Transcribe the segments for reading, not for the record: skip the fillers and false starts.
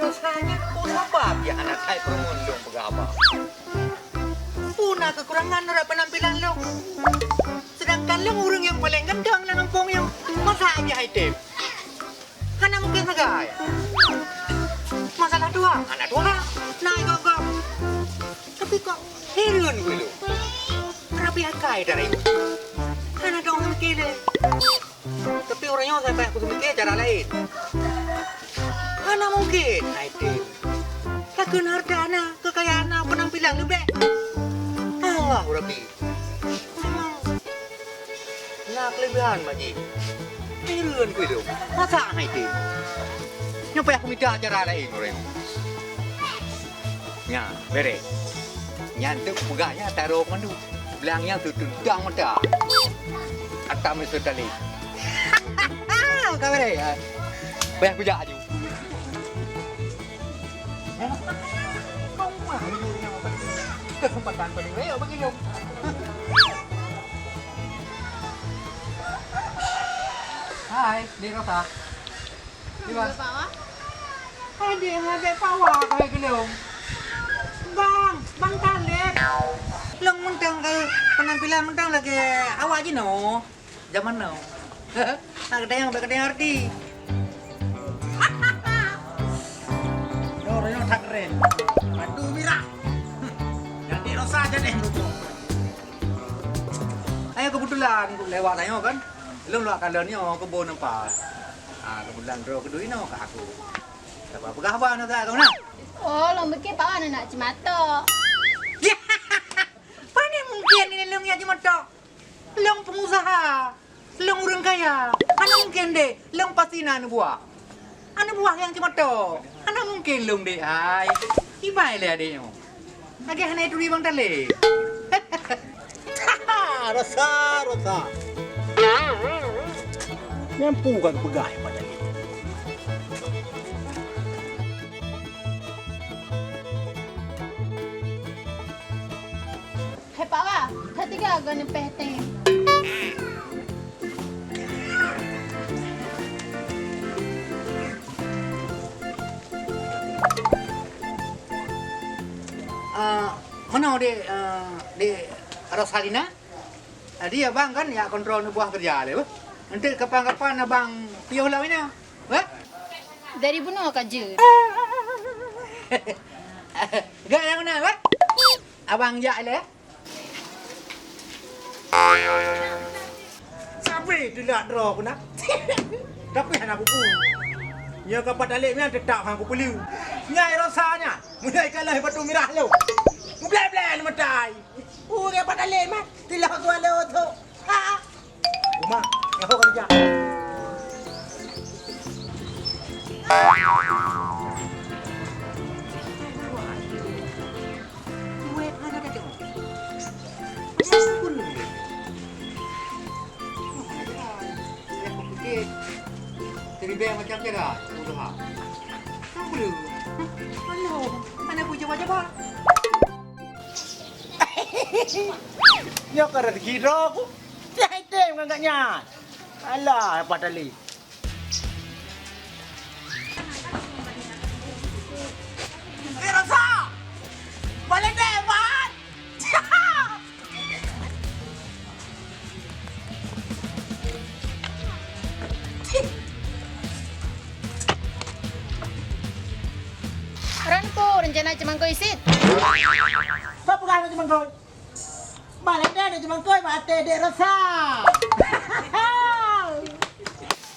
rasanya sebab ya anak saya permundung pegawai. Puna kekurangan ora penampilan lo. Sedangkan lo orang yang paling gendang nang kampung yang masa aja item. Karena mungkin segaya. Masalah dua, anak dua, naik gogok. Tapi kok heran gue lo. Rapi akai dari itu. Karena dong mikir deh. Tapi orangnya sampai aku mikir cara lain. Mana mungkin item. Lakukan hartana, kekayaan, penampilan lebih. Allah, Rapi. Memang nak kelebihan maji. Heran gue lo. Masa item. Nyapa aku minta acara lain orang. Nya, bere. Nyantuk pegahnya taruh mandu. Belangnya tu tundang mata. Atta mesut tali. Kau bere ya. Bayar aku jak aju. Kau mah nyuruhnya apa? Kesempatan paling rare bagi lo. Hai, di Rosa. Di mana? Ada pawak kayak gini om. Bang Talib. Long mentang ke penampilan mentang lagi awak aja no. Zaman no. Ada yang arti. Orangnya tak keren. Aduh Mira. Jadi Rosa aja deh duduk. Ayo kebetulan lewat ayo kan. Long lu akan lewatnya kebun nampak. Kebetulan draw kedua ini ke aku. Apa apa nak tahu nak? Oh, long mikir bawa nak cimata. Mana mungkin ini long ya cimata? Long pengusaha, long orang kaya. Mana mungkin deh? Long pasti nak buah. Anak buah yang cimata. Mana mungkin long deh? Hai, ibai le adanya. Lagi hanya itu di bang tali. Rasa. Nyampu kan pegah pada ini. Hei bawa, ketiga agak nempeh teng. Mana di Rosalina? Dia bang kan ya kontrol buah kerja le. Nanti kapan-kapan abang piuh lah ini. Dari bunuh kerja. Gak yang mana, weh? Abang jak le. Sampai tidak draw aku nak. Tapi anak aku. Ya kapat aliknya tetap aku beli. Nyai rasanya. Mulai kalah batu merah lo. Mulai matai. Kapat alik mah. Tilah tuan lo tu. Ha. Rumah, yang kau kerja. Teribet macam kira, udah. Kamu belum? Halo, mana punya coba. Nyok ada kira aku. Dia item enggaknya. Alah, apa tali? Rasa. Balik deh, Mat. Ranku rencana cemangko isit. Apa pegang cemangko? Balik deh cemangko mate dek Rasa.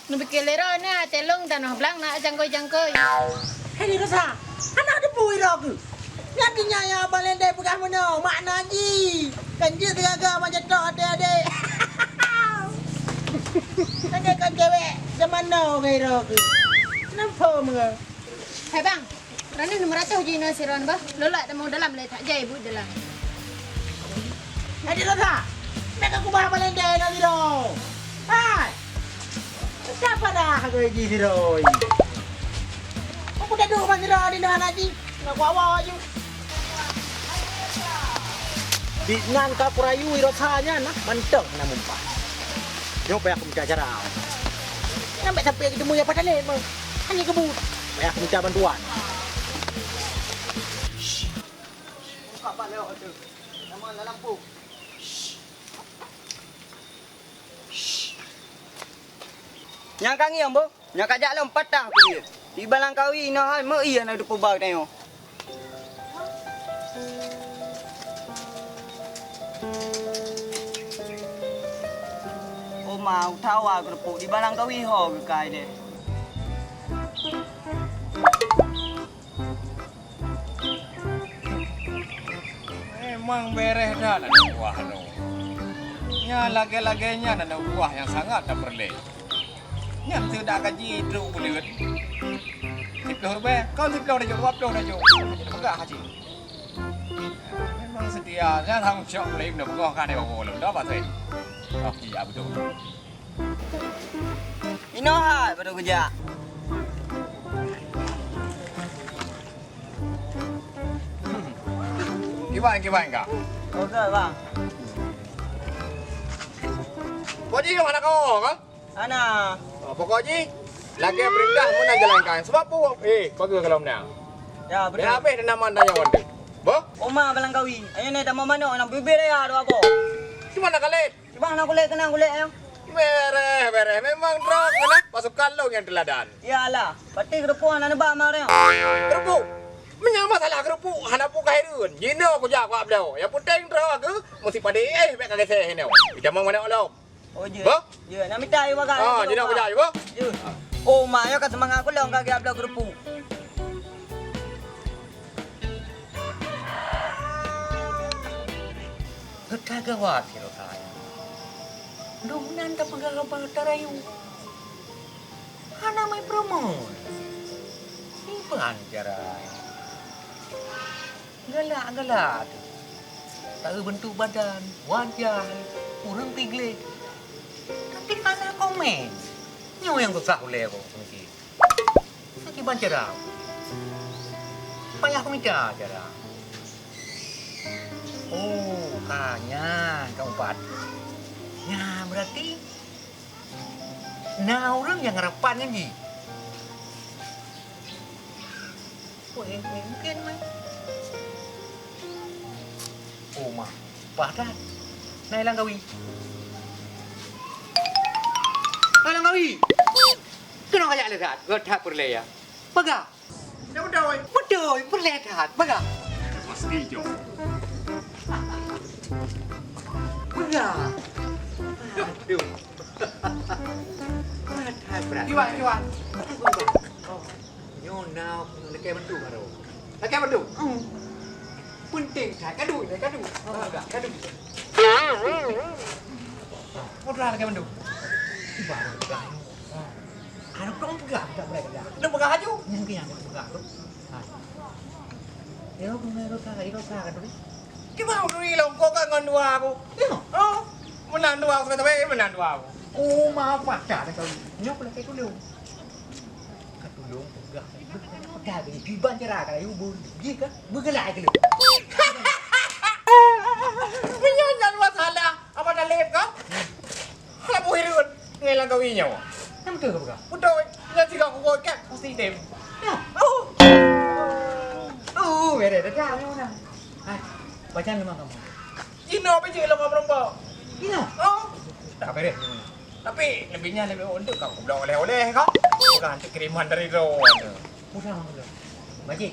Nubikir lero ni telung tanah belang nak jangkoi. Hei Rasa, anak ada bui aku. Yakinnya ya balik deh pegang mana? Makna ji. Kanji tegaga macam tok adik-adik. Ada kan cewek zaman now kira aku. Kenapa menga? Hei bang, Rani nomor 100 uji nasi ron bah. Lolak temu dalam le tak jai ibu dalam. Adik Rasa, mereka kubah balik deh nanti dong. Hai. Siapa dah aku uji si Roy? Aku dah duduk masih dah di dalam haji. Nak bawa aja. Di ngan kapurayu irosanya nak mantap nak mumpah. Yang payah aku minta acara. Sampai ketemu ya pada lema. Hanya kebut. Payah aku minta bantuan. lewat tu. Nama dalam lampu. Yang kang yang bo, yang kajak lom patah aku dia. Di balang kawi no hal mo iya na dupo bag tayo. Oh mau tahu aku dupo di balang kawi ho ke kai deh. Memang beres dah nak buah tu. Nya lagi-laginya nak buah yang sangat tak perlu. Nya tidak gaji itu boleh. Siploh rubah, kau siploh dah jauh, waploh dah jauh. Enggak haji. Memang setianya tanggung jawab boleh nak buah kan dia bawa dah pasal. Oh iya betul. Ino hal baru kerja. Gimana kau? Okey bang. Pokoknya yang mana kau kan? Ana. Pokoknya lagi perintah mau nak jalankan. Sebab apa? Bagi kalau menang. Ya betul. Dia habis dan nama anda yang wanda. Boh? Oma balang kawi. Ayo ni dah mau mana nak bibir ya do apa? Gimana kalian? Bang nak kulit kena kulit ayo. Beres. Memang drog kan? Pasukan lo yang teladan. Iyalah, pati kerupuan ana ba mar ya. Kerupuk. Menyama masalah kerupuk. Hana pu kahirun. Jino aku jak wak beliau. Yang penting drog ke? Mesti pada baik kagak saya henau. Kita mau mana lo? Oh je. Boh? Je, nak minta ayo bagai. Jino aku jak boh. Je. Oh mak yo kat semangat aku long kagak abla kerupuk. Ketagawat kira saya. Dominan tak pagagawa tarayo. Hana may promo. Iban jaray. Gala. Tak bentuk badan, wajah, kurang piglet. Tapi hana komen. Nyo yang kusah oleh ako mesti. Sakiban jaray. Payah ko minta jaray. Oh, hanya keempat. Ya, berarti nah orang yang harapannya ni. Mungkin mah. Oh, mah. Padat. Nailang kawi. Nailang kawi. Kenapa kaya lehat? Lehat perlaya. Baga. Betul, perlehat. Baga. Pasti jo. Baga. Aduh. Lehat berat. Kiwan. Nyo now laki bantu baru. Laki bantu. Penting tak kadu. Kadu. Modal laki bantu. Baru dah. Anak dong pegang tak boleh pegang. Lu pegang aja. Yang pegang tu. Ya, kau kan tu. Gimana tu lo? Kau kan ngan dua aku. Oh, menang dua aku tapi menang dua aku. Oh, maaf pak. Dah kau. Nyo pula kayak dulu. Katu lu pegang. Dah bagi tiban cerah kalau you jika bergelak ke lu. Menyanyi masalah. Apa dah lep kau? Kalau buhirun ngelang kau ini nyawa. Nam tu kau pegang. Betul. Nanti kau kau kat mesti dem. Oh, ada dah mana. Hai, baca memang kamu. Ino apa je lo kau perempuan? Ino. Oh, Tak beres. tapi lebihnya lebih untuk kau belum oleh-oleh kau. Bukan kiriman dari Ron. Mudah mana. Baji.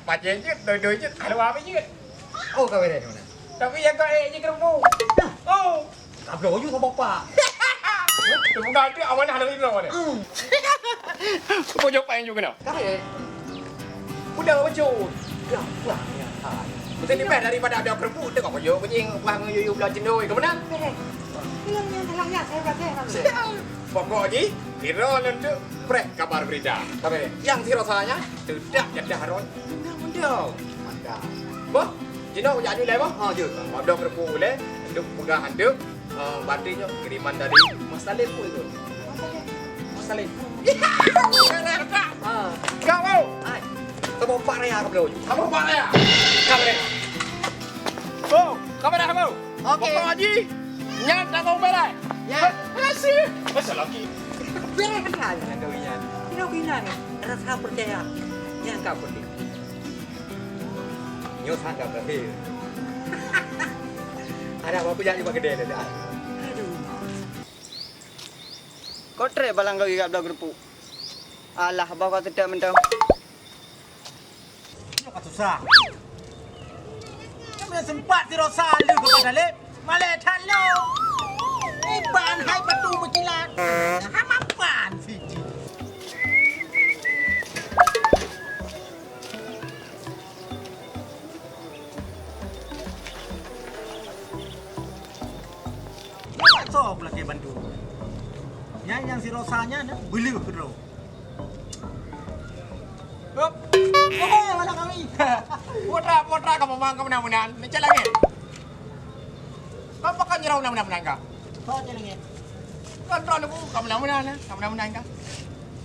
Macam je, doi je, kalau apa je. Oh, kau beres mana. Tapi yang kau je kerumbu. Oh, Tak perlu you sama bapak. tu bukan tu amanah dari Ron ni. Kau jawab yang juga nak. Kau beres. Udah macam. Ya, pulang ya. Mesti ni best daripada ada kerumbu tu kau jawab kucing buang you belah cendoi. Kau mana? Yang salahnya saya berarti. Pokok je, Hiro lendu prek kabar berita. Tapi yang Hiro salahnya tidak jadah Ron. Mudah. Mantap. Boh, Cino jadi lepas. Ha, je. Ada kerumbu boleh, duk pegang handuk. Batinnya kiriman dari Mas Talib pun itu. Mas Talib. Ha. Kau mau? Hai. Temu Pak Raya ke belum? Kamu Pak ya? Kamera. Oh, kamera kamu. Okey. Pokok Haji. Nyat nak kau berai. Ya. Makasih. Masa lagi. Beres kan dengan kawinya. Tidak kena ni. Rasa percaya. Yang kau penting. nyos hadap lagi. Ada apa jadi gede dah. Kotre balang kau ikat belah kerupuk. Alah, bawa kau tidak mentau. Ini kata susah. Kamu sempat si Rosa lu kepada lep. Malah tan lu. Ni ban hai batu berkilat. Hama ban siji. Apa so pula ke bantu? Yang si Rosanya dah beli ke ro. Hop. Oh, mana kami? Putra kamu mang kamu namunan. Macam lagi. Kau pakai nyerau namunan kau. Kau je lagi. Kontrol aku kamu namunan kau.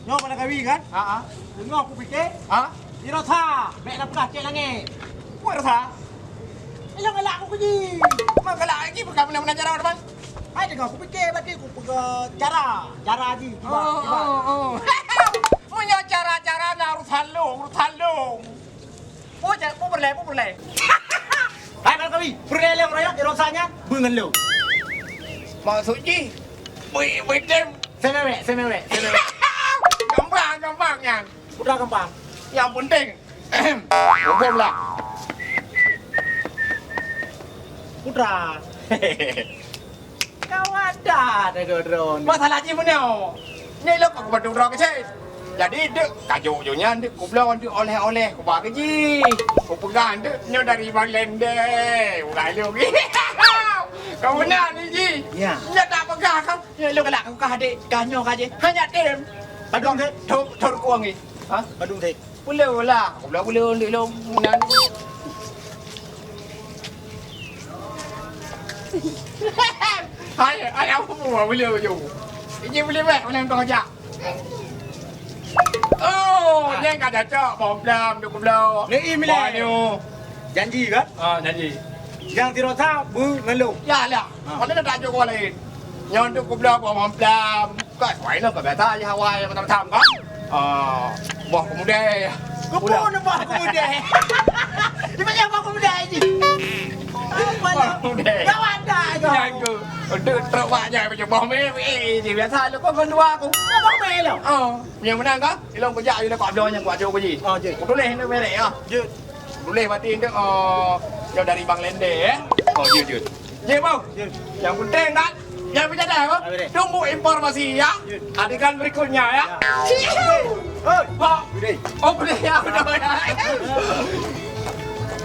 Nyo mana kami kan? Ha. Dengar aku fikir. Ha? Si Rosa, mek nak pelah cek lagi. Kuat rasa. Elok elak aku pergi. Mak kalau lagi kamu namunan cara depan. Hai dengar aku fikir berarti aku pergi cara haji. Tiba. Oh. Punya cara-cara harus halung. Oh, jangan boleh. Hai mana kami? Berdele orang yang Rosanya bengen lu. Maksudnya, dem. Semewek. Gampang yang. Udah gampang. Yang penting, hukum lah. Putra. Kau ada drone. Masalahnya mana? Ni lo kau buat drone ke sih? Jadi dek kajunya dek kublau dek oleh-oleh kau bagi ji. Kau pegang dek nyo dari Bangladesh deh. Udah lu gi. Kau benar ni ji. Ya. Nya tak pegang kau. Ni lo kelak kau kadik kanyo kaje. Hanya dem. Badung dek. Thor kuang ni. Ha? Badung dek. Pulau lah. Kublau dek lo munan. Hai apa buat pulau je. Ini boleh mek mana kau ajak. Oh, yang kata cak bom dam duk kublau. Ni imlek. Janji kan? Janji. Yang si Rosa bengen lu. Ya lah. Mana nak tajuk kau lain? Yang duk kublau bom dam. Kau soi lah kau biasa je Hawaii kau tam kan? Buah kemudian. Kau pun nampak aku muda. Dia macam apa aku muda ni? Apa lu? Kau ada kau. Yang ke. Untuk terawaknya macam bom je biasa lu kau kedua aku. Apa main lu? Yang mana kau? Ilong kerja you nak kau abdo yang kau ajuk pergi. Je. Kau tulis ni merek ah. Je. Tulis mati dia jauh dari Bangladesh je. Je bang. Je. Yang penting kan yang berjalan apa? Tunggu informasi ya. Adegan berikutnya ya. Oi, Pak. gede. Oh boleh ya udah ya.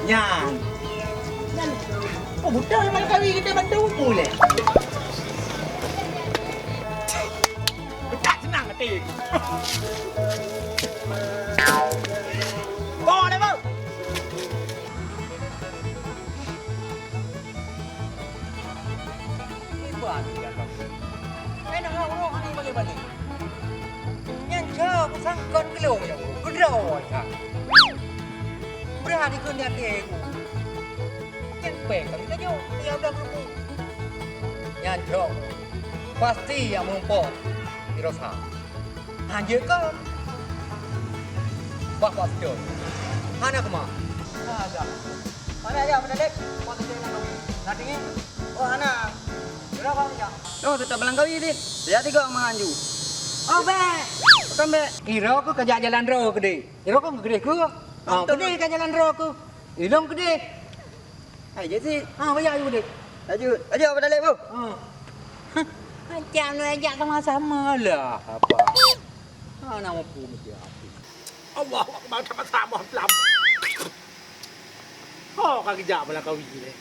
Nyan. Oh, budak yang mana kami kita bantu boleh. Tak senang ketik. Oh, dah bang. Aku sangkut ke lu ya. Berdoa ya. Berani kau lihat aku. Yang baik kali saja dia udah berbu. Yang jauh pasti yang mumpuk di Rosa. Hanya kau. Bapak sejuk. Mana kemana? Ada. Mana ya mendelik? Pasti dia nak kau. Nanti ni. Oh anak. Berapa ya? Oh, tetap balang kau ini. Lihat tiga menganju. Oh, baik. Bukan be. Iro ku kerja jalan ro gede. Iro ku gede ku. Gede kan jalan ro ku. Ilong gede. Hai je sih. Bayar you gede. Ajo pada lek bu. Macam lu ajak sama-sama lah. Apa? Nama pun dia api. Allah Akbar sama-sama pelam. Oh, kaki jak bala kau ni.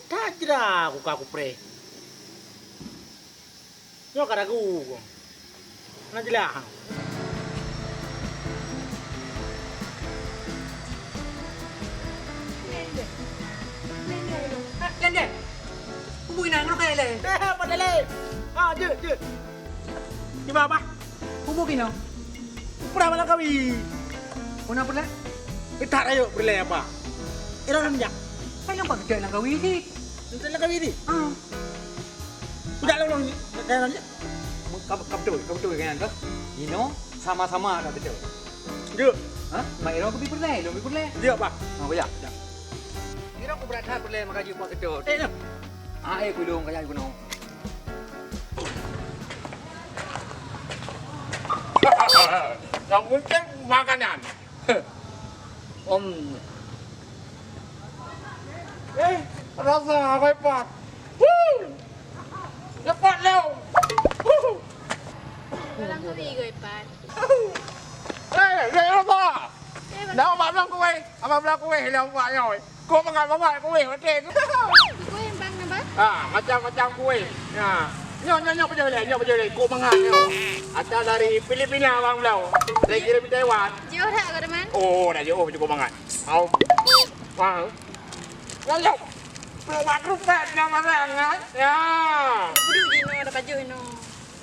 Tajra aku pre. Yo karaku. Najilah. Lende. Kubuin nang lu kaya le. Pada le. Je. Di bawah. Kubuin no. Pura mana kami? Puna pula. Itar ayo beli apa? Ira nang jak. Kaya pa kerja nang kawin ni. Kerja nang kawin ni. Udah long kayak aja. Kamu betul kan kan? Ino sama-sama ada betul. Je. Hah? Mak ira aku pergi perleh, pergi perleh. Dia pak. Oh, ya. Ira aku berat perleh maka jumpa kedot. Kulung kaya aku no. Yang penting makanan. Om. Rasa apa pak? Woo! Cepat leo. Dalam tu tiga ipat. Đây rasa. Đâu mà bilang kowe, apa bilang kowe hilang pak nyoy. Kau makan kowe macam Kau yang bang napa? macam kowe. Ya. Nyo penjara le. Kau makan nyo. Asal dari Filipina bang belau. Dari kirim Taiwan. Jauh tak kau teman? Oh, dah jauh cukup banget. Au. Wah. Lalu. Buat rupet nama sangat. Ya. Budu Jino ada baju Jino.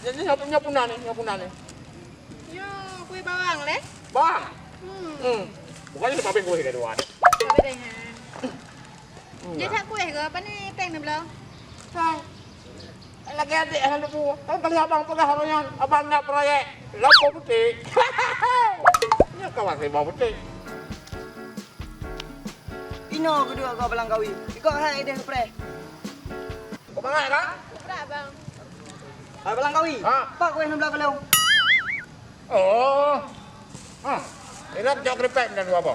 Jadi nyapu nani. Yo, kau bawang le? Bang. Bukannya di paping kowe dari luar. Kau berengan. Dia tak kue ke apa ni? Peng ni belau. Lagi adik yang lupu. Kan kali abang pernah harunya. Abang nak proyek. Lampu putih. Ya kawan saya bawang putih. Ino kedua kau belang kawi. Ikut hai dia pre. Kau bangat kan? Berapa bang? Hai belang kawi. Ha. Pak kowe nak belang belau. Oh. Ini nak jauh keripek dan apa?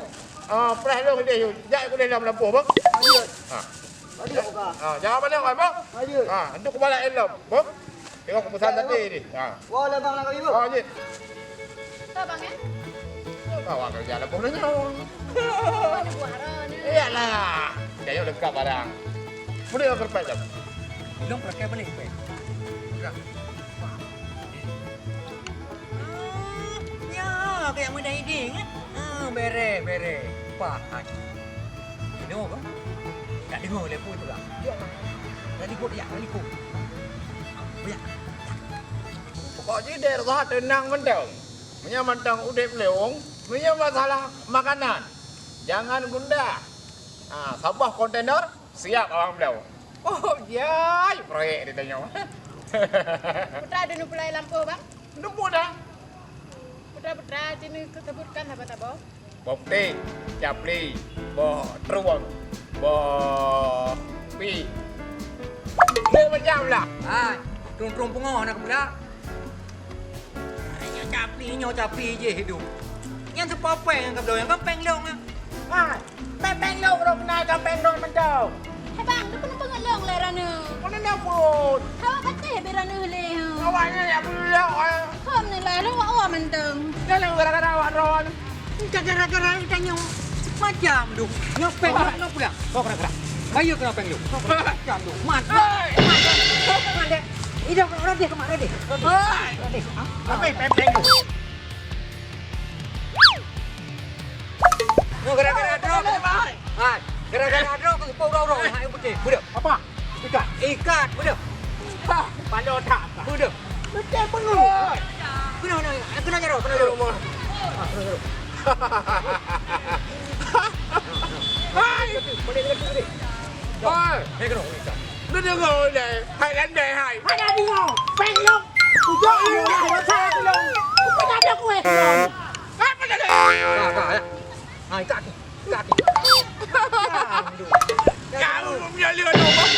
Preh lu dia yu. Jak aku dia dalam lampu bang. Lanjut. Ha. Lanjut buka. Jangan balik bang. Lanjut. Untuk aku balik elok. Bang. Tengok keputusan tadi ni. Wah, le bang belang kawi bu. Je. Tak bang ya? Awak kerja lampu ni. Ada buah ron. Iyalah. Dia lengkap barang. Boleh aku keripek jap. Ilong pakai balik pe. Ya, kayak muda ide kan? Bere. Pahat. Ini apa? Tak dengar lepo itu lah. Tadi kau dia, tadi kau. Ya. Pokoknya dia rasa tenang mendong. Punya mendong udip leung. Punya masalah makanan. Jangan gundah. Sabah kontainer siap orang belau. Oh, jai proyek dia tanya. Putra ada nupulai lampu bang? Nunggu dah. Putra sini sebutkan apa tak bau? Bopti, capli, bo truang, bo pi. Dia macam lah. Trum pengoh nak pula. Nyo capli je hidup. Yang sepapa yang kau yang peng long ah. Pepeng lo kalau kena pepeng lo mendong. Hei bang, tu pun pengen long le rana. Mana nak pun. Hawa patih be rana le. Awaknya yang belok. Hom ni lah, lu awak menteng. Kalau gara-gara awak ron. Gara-gara tanya macam tu. Nyopeng lo pula. Kau gerak. Ayo kena peng lu. Macam tu. Mat. Dek. Hidup orang dia kemana deh? Apa pepeng lo? Gara-gara drop. Gara-gara drop ke pau-pau. Hai putih. Budak. Apa? Ikat, budak. Pandai tak? Budak. Betul penuh. Kena jarum. Hai. Boleh. Hai. Kena. Nó được rồi để hai đánh đề hai. Ada di ngau. Peng long. Rồi rồi sao luôn. Kau ada kue. Hai bên đây. Hai kaki. Cả không nhớ lừa đâu không?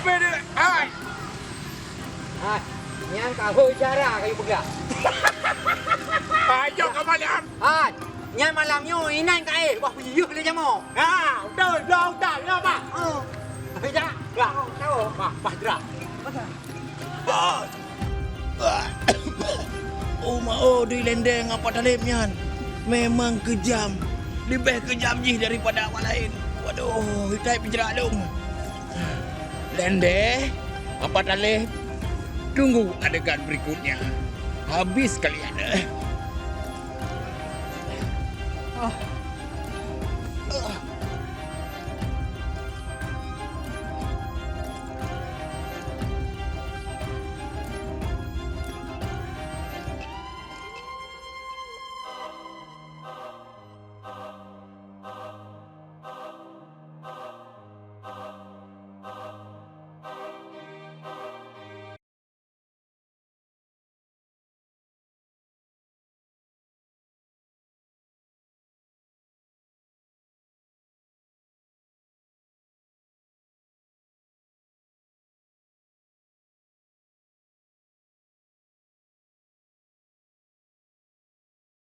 Bên đây. Hai. Yang kau hơi cara kayu pegang. Hai cho các bạn ăn. Yang malamnya inan kai. Wah, yuk le jamo. Đời đâu tải ra bà. Beja. Tahu. Bahdra. Di lendeng apa talipnya memang kejam. Lebih kejam je daripada awak lain. Waduh, hitai penjerak long. Lendeh, apa talip? Tunggu adegan berikutnya. Habis kalian.